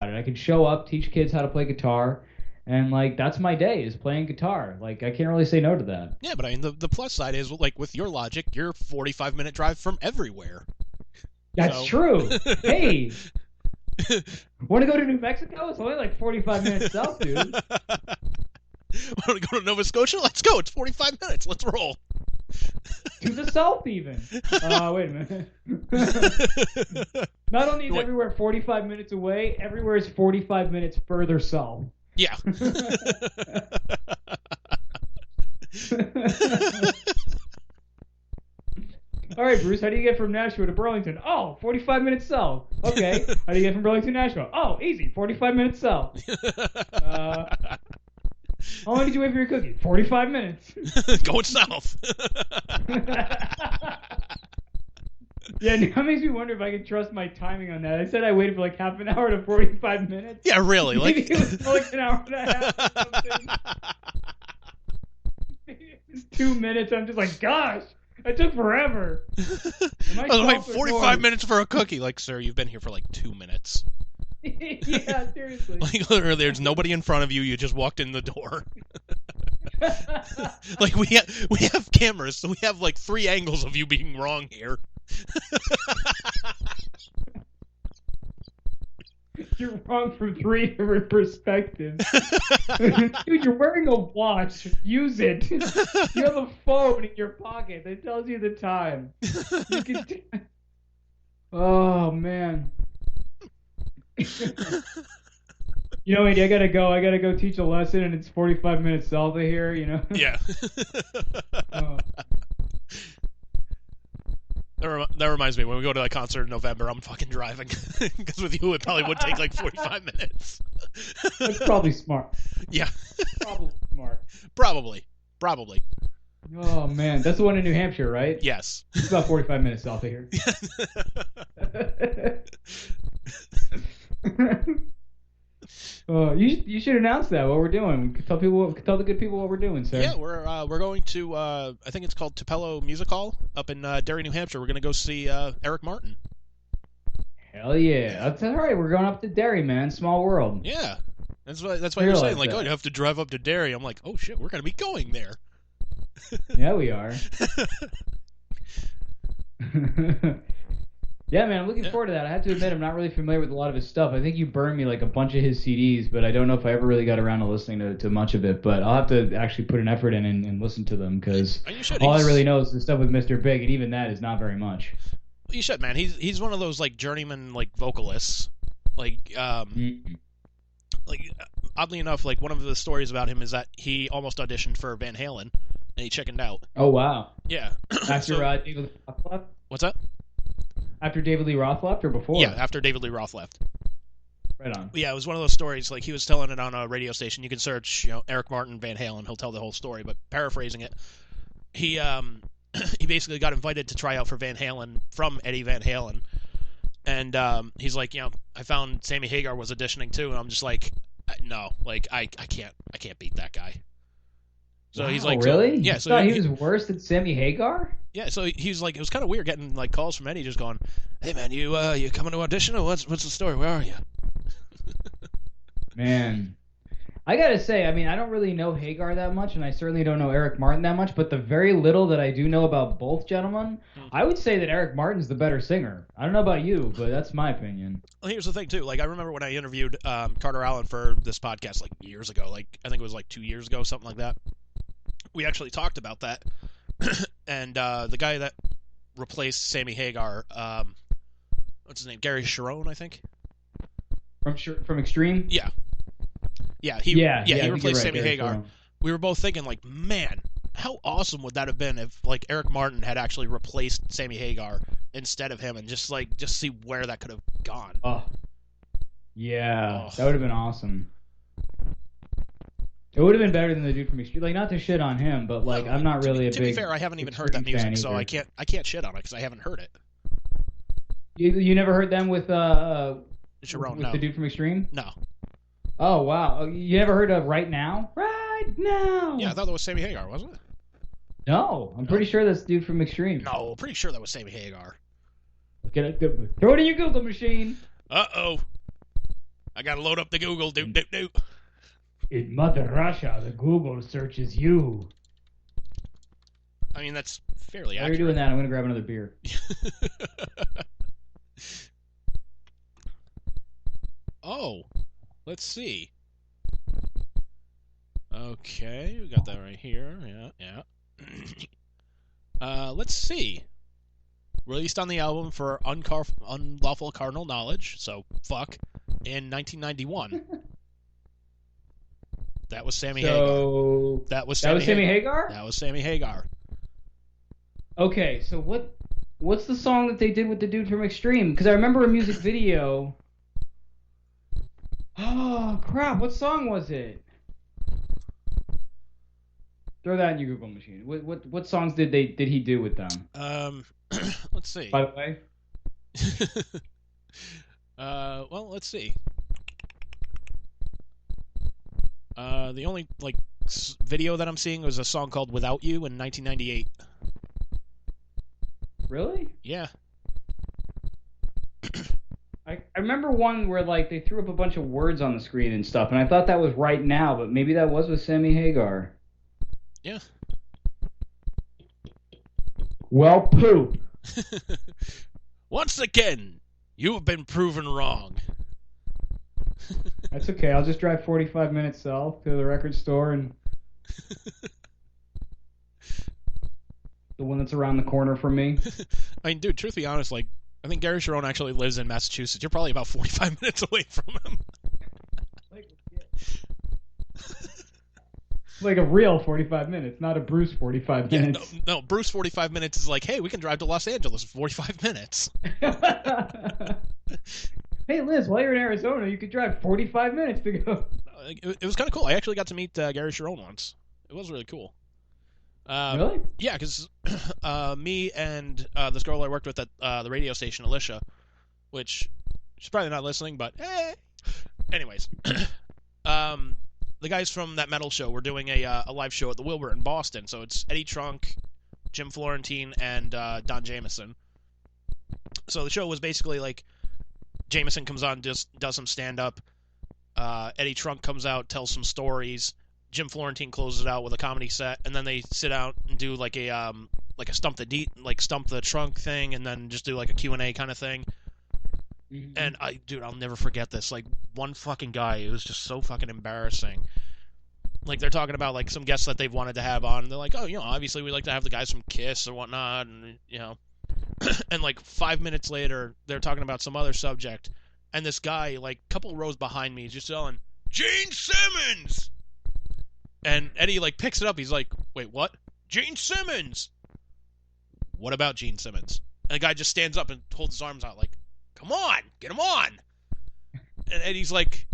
about it. I can show up, teach kids how to play guitar, and like that's my day is playing guitar. Like I can't really say no to that. Yeah, but I mean, the plus side is, like, with your logic, you're 45-minute drive from everywhere. That's So, true. Hey, want to go to New Mexico? It's only like 45 minutes south, dude. want to go to Nova Scotia? Let's go. It's 45 minutes. Let's roll. To the south, even. Wait a minute. Not only is everywhere 45 minutes away, everywhere is 45 minutes further south. Yeah. All right, Bruce, how do you get from Nashua to Burlington? Oh, 45 minutes south. Okay. How do you get from Burlington to Nashua? Oh, easy, 45 minutes south. How long did you wait for your cookie? 45 minutes. Going south. Yeah, that makes me wonder if I can trust my timing on that. I said I waited for like half an hour to 45 minutes. Yeah, really. Maybe Like, it was like an hour and a half or something. It's 2 minutes. I'm just like, gosh, that took forever. I was waiting 45 minutes for a cookie. Like, sir, you've been here for like 2 minutes. Yeah, seriously. Like, literally, there's nobody in front of you. You just walked in the door. Like, we have cameras, so we have like 3 angles of you being wrong here. You're wrong from 3 different perspectives. Dude, you're wearing a watch. Use it. You have a phone in your pocket that tells you the time. You can Oh, man. You know, Andy, I gotta go. I gotta go teach a lesson, and it's 45 minutes south of here, you know? Yeah. Oh. That reminds me, when we go to that concert in November, I'm fucking driving. Because with you, it probably would take like 45 minutes. That's probably smart. Yeah. Probably smart. Probably. Oh, man. That's the one in New Hampshire, right? Yes. It's about 45 minutes south of here. You should announce that, what we're doing. Tell the good people what we're doing, sir. Yeah, we're going to, I think it's called Tupelo Music Hall up in Derry, New Hampshire. We're going to go see Eric Martin. Hell yeah. That's all right. We're going up to Derry, man. Small world. Yeah. That's why you're saying, like, oh, you have to drive up to Derry. I'm like, oh, shit, we're going to be going there. Yeah, we are. Yeah, man, I'm looking forward to that. I have to admit, I'm not really familiar with a lot of his stuff. I think you burned me like a bunch of his CDs, but I don't know if I ever really got around to listening to much of it. But I'll have to actually put an effort in and listen to them, because all I really know is the stuff with Mr. Big, and even that is not very much. You should, man. He's one of those like journeyman like vocalists. Like like oddly enough, like one of the stories about him is that he almost auditioned for Van Halen and he chickened out. Oh wow. Yeah. After David Lee Roth left? What's that? After David Lee Roth left or before? Yeah, after David Lee Roth left. Right on. Yeah, it was one of those stories. Like, he was telling it on a radio station. You can search, Eric Martin, Van Halen. He'll tell the whole story. But paraphrasing it, he he basically got invited to try out for Van Halen from Eddie Van Halen, and he's like, I found Sammy Hagar was auditioning too, and I'm just like, no, like I can't beat that guy. So he's like, really? Yeah. So he was worse than Sammy Hagar? Yeah. So he's like, it was kind of weird getting like calls from Eddie, just going, "Hey man, you coming to audition, or what's the story? Where are you?" Man, I gotta say, I mean, I don't really know Hagar that much, and I certainly don't know Eric Martin that much. But the very little that I do know about both gentlemen, I would say that Eric Martin's the better singer. I don't know about you, but that's my opinion. Well, here's the thing too. Like, I remember when I interviewed Carter Allen for this podcast like years ago. Like, I think it was like 2 years ago, something like that. We actually talked about that, and the guy that replaced Sammy Hagar, what's his name? Gary Sharon, I think. From Extreme? Yeah. He replaced Sammy Hagar. Sharon. We were both thinking, like, man, how awesome would that have been if like Eric Martin had actually replaced Sammy Hagar instead of him, and just see where that could have gone. Oh, yeah, that would have been awesome. It would have been better than the dude from Extreme. Like, not to shit on him, but like, I'm not really a big. To be fair, I haven't even heard that music, so I can't shit on it because I haven't heard it. You never heard them with Sharon, with no. the dude from Extreme? No. Oh wow, you never heard of Right Now? Right Now. Yeah, I thought that was Sammy Hagar, wasn't it? No, I'm pretty sure that's the dude from Extreme. No, pretty sure that was Sammy Hagar. Throw it in your Google machine. Uh-oh. I gotta load up the Google. Doop, doop, doop. In Mother Russia, the Google searches you. I mean, that's fairly While accurate. you're doing that, I'm going to grab another beer. Oh, let's see. Okay, we got that right here. Yeah. Let's see. Released on the album for Unlawful Cardinal Knowledge, so fuck, in 1991. That was Sammy Hagar. That was Sammy Hagar? That was Sammy Hagar. Okay, so what's the song that they did with the dude from Extreme? Because I remember a music video. Oh, crap. What song was it? Throw that in your Google machine. What songs did he do with them? Let's see. By the way. Well, let's see. The only video that I'm seeing was a song called "Without You" in 1998. Really? Yeah. I remember one where they threw up a bunch of words on the screen and stuff, and I thought that was Right Now, but maybe that was with Sammy Hagar. Yeah. Well, poop. Once again, you have been proven wrong. That's okay. I'll just drive 45 minutes south to the record store and the one that's around the corner from me. I mean, dude, truth be honest, I think Gary Sharon actually lives in Massachusetts. You're probably about 45 minutes away from him. Like a real 45 minutes, not a Bruce 45 minutes. No, Bruce 45 minutes is like, hey, we can drive to Los Angeles in 45 minutes. Hey, Liz, while you're in Arizona, you could drive 45 minutes to go. It was kind of cool. I actually got to meet Gary Sharon once. It was really cool. Really? Yeah, because me and this girl I worked with at the radio station, Alicia, which she's probably not listening, but hey. Anyways, the guys from that metal show were doing a live show at the Wilbur in Boston. So it's Eddie Trunk, Jim Florentine, and Don Jamieson. So the show was basically Jamieson comes on, does some stand-up. Eddie Trunk comes out, tells some stories. Jim Florentine closes it out with a comedy set, and then they sit out and do a stump the trunk thing, and then just do a Q&A kind of thing. Mm-hmm. And I'll never forget this. One fucking guy, it was just so fucking embarrassing. They're talking about some guests that they've wanted to have on, and they're like, oh, obviously we like to have the guys from Kiss or whatnot, and and 5 minutes later they're talking about some other subject, and this guy couple rows behind me is just yelling, Gene Simmons! And Eddie picks it up. He's like, wait, what? Gene Simmons! What about Gene Simmons? And the guy just stands up and holds his arms out come on, get him on! And Eddie's like,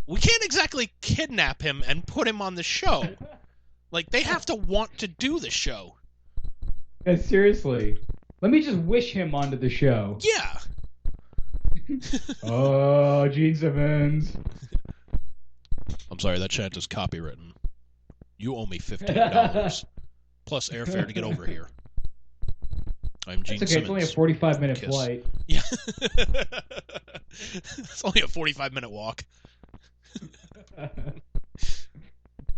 we can't exactly kidnap him and put him on the show. They have to want to do the show. Yeah, seriously. Let me just wish him onto the show. Yeah. Oh, Gene Simmons. I'm sorry, that chant is copywritten. You owe me $15 plus airfare to get over here. I'm Gene Simmons. It's only a 45-minute flight. Yeah. It's only a 45-minute walk.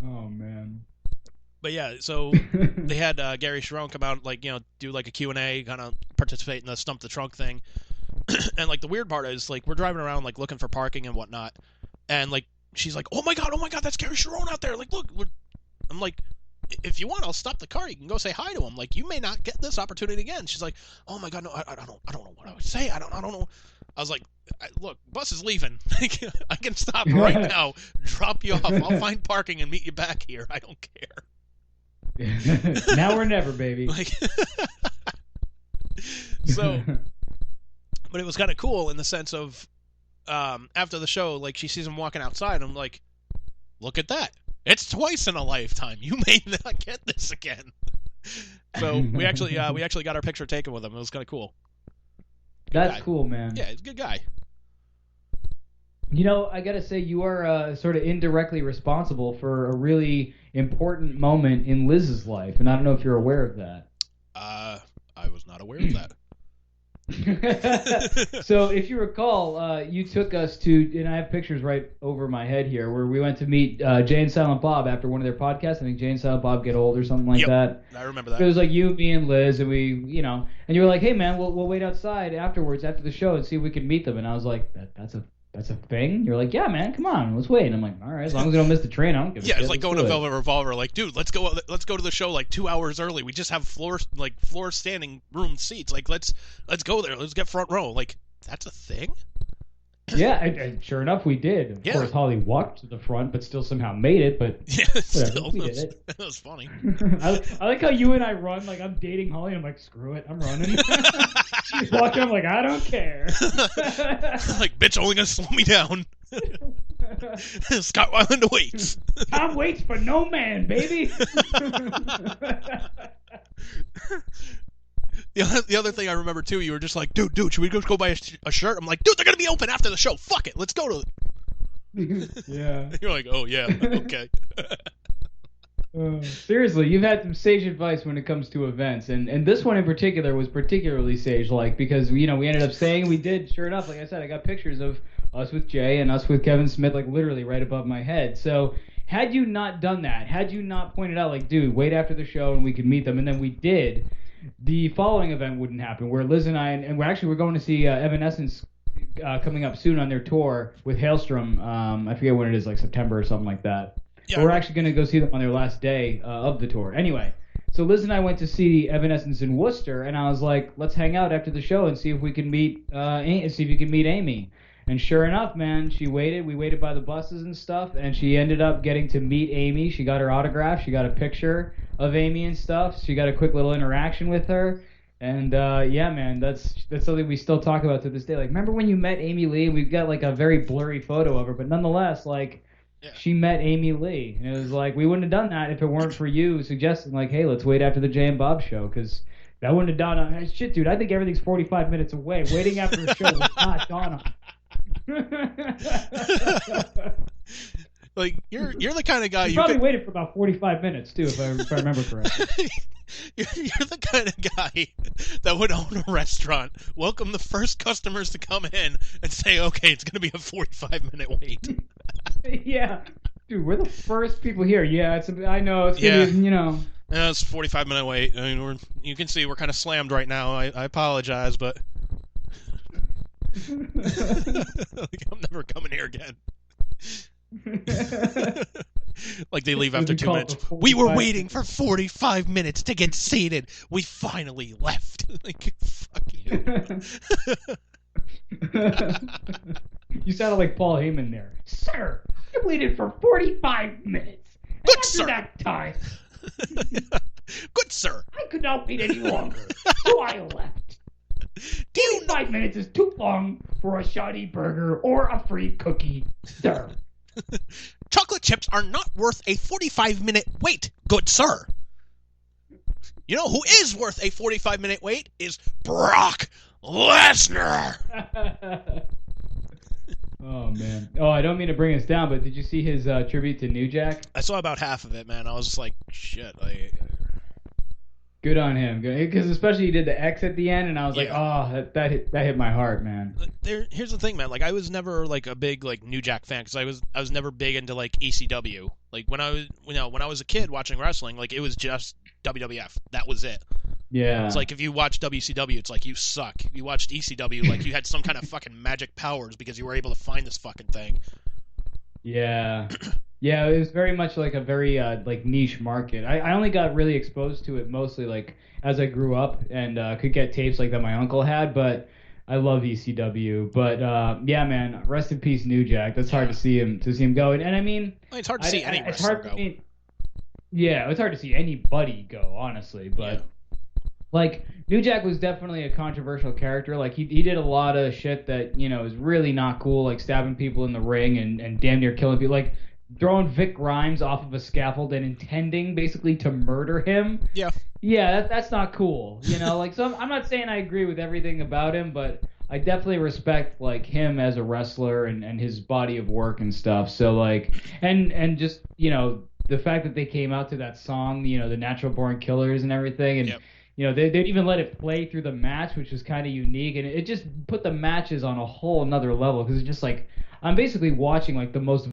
Oh, man. But yeah, so they had Gary Sharon come out, do a Q&A, kind of participate in the Stump the Trunk thing. And the weird part is we're driving around looking for parking and whatnot, and she's like, oh my god, that's Gary Sharon out there. Look, I'm like, if you want, I'll stop the car. You can go say hi to him. You may not get this opportunity again. She's like, oh my god, no, I don't know what I would say. I don't know. I was like, look, bus is leaving. I can stop right now, drop you off. I'll find parking and meet you back here. I don't care. Now or never, baby. So, but it was kind of cool in the sense of, after the show, she sees him walking outside. I'm like, look at that. It's twice in a lifetime. You may not get this again. So we actually got our picture taken with him. It was kind of cool. That's cool, man. Yeah, he's a good guy. I gotta say, you are sort of indirectly responsible for a really important moment in Liz's life, and I don't know if you're aware of that. I was not aware of that. So if you recall, you took us to, and I have pictures right over my head here, where we went to meet Jay and Silent Bob after one of their podcasts. I think Jay and Silent Bob Get Old or something like Yep, that. I remember It that. was like you, me, and Liz, and we, and you were like, "Hey, man, we'll wait outside afterwards after the show and see if we can meet them." And I was like, "That's a thing?" You're like, "Yeah, man, come on, let's wait." And I'm like, "All right, as long as we don't miss the train, I don't give a shit." Yeah, it's like let's going do to it." Velvet Revolver. Like, dude, let's go to the show like 2 hours early. We just have floor standing room seats. Like, let's go there. Let's get front row. Like, that's a thing. Yeah, and sure enough, we did. Of course, Holly walked to the front, but still somehow made it. But yeah, whatever, we did it. That was funny. I like how you and I run. Like, I'm dating Holly, and I'm like, screw it, I'm running. She's walking. I'm like, I don't care. Like, bitch, only gonna slow me down. Scott Weiland waits. Tom waits for no man, baby. The other thing I remember too, you were just like, dude, should we just go buy a shirt? I'm like, dude, they're gonna be open after the show. Fuck it, let's go to it. Yeah. You're like, oh yeah, okay. Seriously, you've had some sage advice when it comes to events, and this one in particular was particularly sage-like because we ended up saying we did. Sure enough, like I said, I got pictures of us with Jay and us with Kevin Smith, like literally right above my head. So had you not done that, had you not pointed out, like, dude, wait after the show and we could meet them, and then we did, the following event wouldn't happen. Where Liz and I, and we're going to see Evanescence coming up soon on their tour with Hailstrom. I forget when it is, like September or something like that. Yeah, we're actually going to go see them on their last day of the tour. Anyway, so Liz and I went to see Evanescence in Worcester, and I was like, let's hang out after the show and see if we can meet, see if you can meet Amy. And sure enough, man, she waited. We waited by the buses and stuff, and she ended up getting to meet Amy. She got her autograph. She got a picture of Amy and stuff. She got a quick little interaction with her. And yeah, man, that's something we still talk about to this day. Like, remember when you met Amy Lee? We've got like a very blurry photo of her, but nonetheless, like, she met Amy Lee. And it was like, we wouldn't have done that if it weren't for you suggesting, like, hey, let's wait after the Jay and Bob show, because that wouldn't have dawned on. Hey, shit, dude, I think everything's 45 minutes away. Waiting after the show would not dawn on. Like, you're the kind of guy you probably waited for about 45 minutes too, if I remember correctly. You're the kind of guy that would own a restaurant, welcome the first customers to come in, and say, okay, it's going to be a 45-minute wait. Yeah, dude, we're the first people here. Yeah, I know it's gonna be, Yeah, it's a 45-minute wait. I mean, you can see we're kind of slammed right now. I apologize, but like, I'm never coming here again. Like, they leave after 2 minutes. We were waiting for 45 minutes to get seated. We finally left. Like, fuck you. You sounded like Paul Heyman there. Sir, I waited for 45 minutes. Good after sir. That time. Good sir. I could not wait any longer, so I left. 45 minutes is too long for a shoddy burger or a free cookie, sir. Chocolate chips are not worth a 45-minute wait, good sir. You know who is worth a 45-minute wait is Brock Lesnar. Oh, man. Oh, I don't mean to bring us down, but did you see his tribute to New Jack? I saw about half of it, man. I was just like, shit. Good on him, because especially he did the X at the end, and I was like, oh, that hit my heart, man. Here's the thing, man. Like, I was never like a big like New Jack fan, because I was never big into like ECW. Like, when I was a kid watching wrestling, like, it was just WWF. That was it. Yeah. It's like, if you watch WCW, it's like you suck. If you watched ECW, like, you had some kind of fucking magic powers because you were able to find this fucking thing. Yeah. Yeah, it was very much like a very like niche market. I only got really exposed to it mostly like as I grew up and could get tapes like that my uncle had, but I love ECW. But yeah, man, rest in peace, New Jack. That's hard to see him go. And I mean, it's hard to see any wrestler go. Yeah, it's hard to see anybody go, honestly. But like, New Jack was definitely a controversial character. Like, he did a lot of shit that, is really not cool, like stabbing people in the ring and damn near killing people. Like, throwing Vic Grimes off of a scaffold and intending basically to murder him. Yeah, that's not cool. Like, so I'm not saying I agree with everything about him, but I definitely respect like him as a wrestler and his body of work and stuff. So like, and just the fact that they came out to that song, the Natural Born Killers and everything, and they'd even let it play through the match, which was kind of unique, and it just put the matches on a whole another level because it's just like I'm basically watching like the most